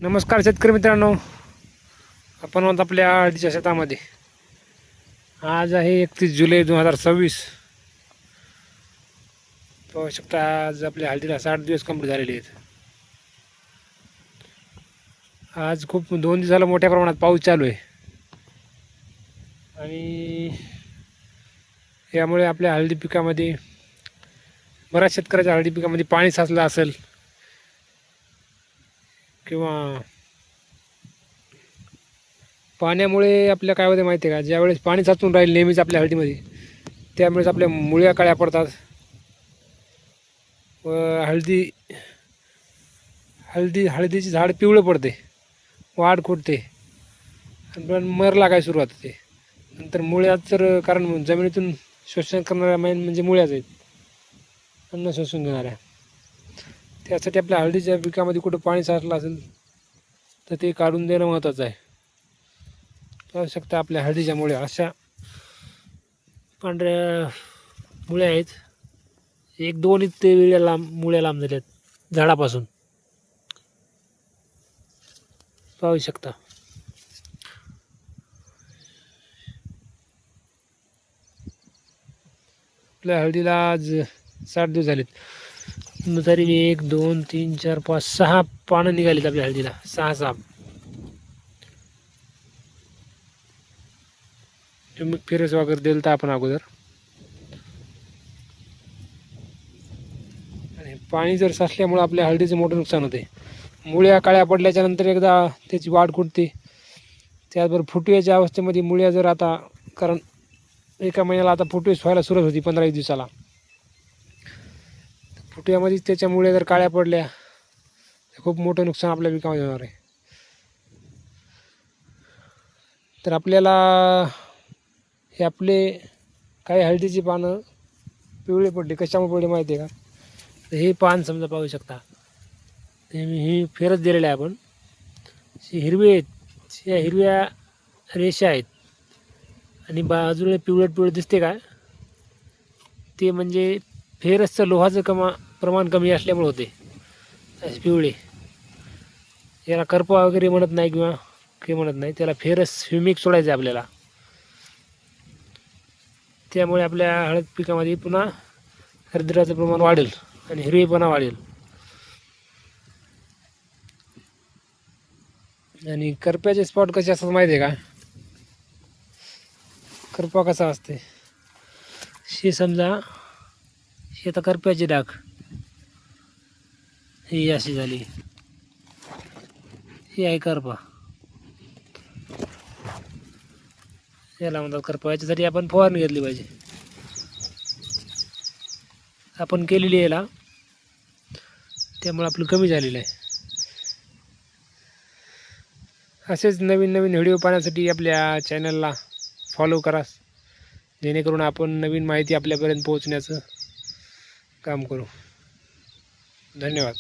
नमस्कार शेतकरी मित्रांनो, आपण आहोत आपल्या हळदीच्या शेतामध्ये. आज आहे 31 जुलै 2026. पाहू शकता आज आपल्या हळदीला 60 दिवस कंप्लीट झालेले आहेत. आज खूप 2 दिवसाला मोठ्या प्रमाणात पाऊस चालू आहे आणि यामुळे आपल्या हळदी पिकामध्ये बऱ्याच शेतकऱ्याच्या हळदी पिकामध्ये पाणी साचलं असेल किंवा पाण्यामुळे आपल्या काय होते माहिती आहे का, ज्यावेळेस पाणी साचून राहील नेहमीच आपल्या हळदीमध्ये, त्यामुळेच आपल्या मुळ्या काळ्या पडतात व हळदीची झाड पिवळं पडते, वाढ खुटते आणि मर लागायला सुरुवात होते. नंतर मुळ्यात तर कारण जमिनीतून शोषण करणाऱ्या मेन म्हणजे मुळ्याच आहेत, अन्न शोषून घेणाऱ्या. त्यासाठी आपल्या हळदीच्या पिकामध्ये कुठं पाणी साचलं असेल तर ते काढून देणं महत्त्वाचं आहे. पाहू शकता आपल्या हळदीच्या मुळ्या अशा पांढऱ्या मुळ्या आहेत. 1-2 इतके मुळ्या लांब झाल्यात झाडापासून, पाहू शकता. आपल्या हळदीला आज 60 दिवस झालेत, तरी 1 2 3 4 5 6 पानं निघालीत आपल्या हळदीला. 6 फिरस वगैरे दिलं तर आपण अगोदर. आणि पाणी जर साचल्यामुळे आपल्या हळदीचं मोठं नुकसान होते. मुळ्या काळ्या पडल्याच्या नंतर एकदा त्याची वाढ खुटते. त्याचबरोबर फुटव्याच्या अवस्थेमध्ये मुळ्या जर आता, कारण एका महिन्याला आता फुटवेच व्हायला सुरुवात होती 15-20 दिवसाला. फुटव्यामध्येच त्याच्या मुळ्या जर काळ्या पडल्या तर खूप मोठं नुकसान आपल्या पिकामध्ये होणार आहे. तर आपल्याला हे आपले काही हळदीची पानं पिवळे पडले, कशामुळे पडले माहिती आहे का? तर हे पान समजा पाहू शकता, ते ही फेरच दिलेलं आहे आपण. हिरवे आहेत, या हिरव्या रेषा आहेत आणि बाजूला पिवळट दिसते का, ते म्हणजे फेरसचं लोहाचं प्रमाण कमी असल्यामुळे होते असे पिवळे. याला करपा वगैरे म्हणत नाही किंवा काही म्हणत नाही, त्याला फेरस ह्युमिक सोडायचं आहे आपल्याला. त्यामुळे आपल्या हळद पिकामध्ये पुन्हा हरितद्रव्याचं प्रमाण वाढेल आणि हिरवेपणा वाढेल. आणि करप्याचे स्पॉट कसे असतात माहिती आहे का? करपा कसा असते, हे समजा, हे आता करप्याचे डाग, ही अशी झाली, ही आहे करपा, याला म्हणतात करपा. याच्यासाठी आपण फवारणी घेतली पाहिजे. आपण केलेली याला, त्यामुळे आपलं कमी झालेलं आहे. असेच नवीन व्हिडिओ पाहण्यासाठी आपल्या चॅनलला फॉलो करा, जेणेकरून आपण नवीन माहिती आपल्यापर्यंत पोहोचण्याचं काम करू. धन्यवाद.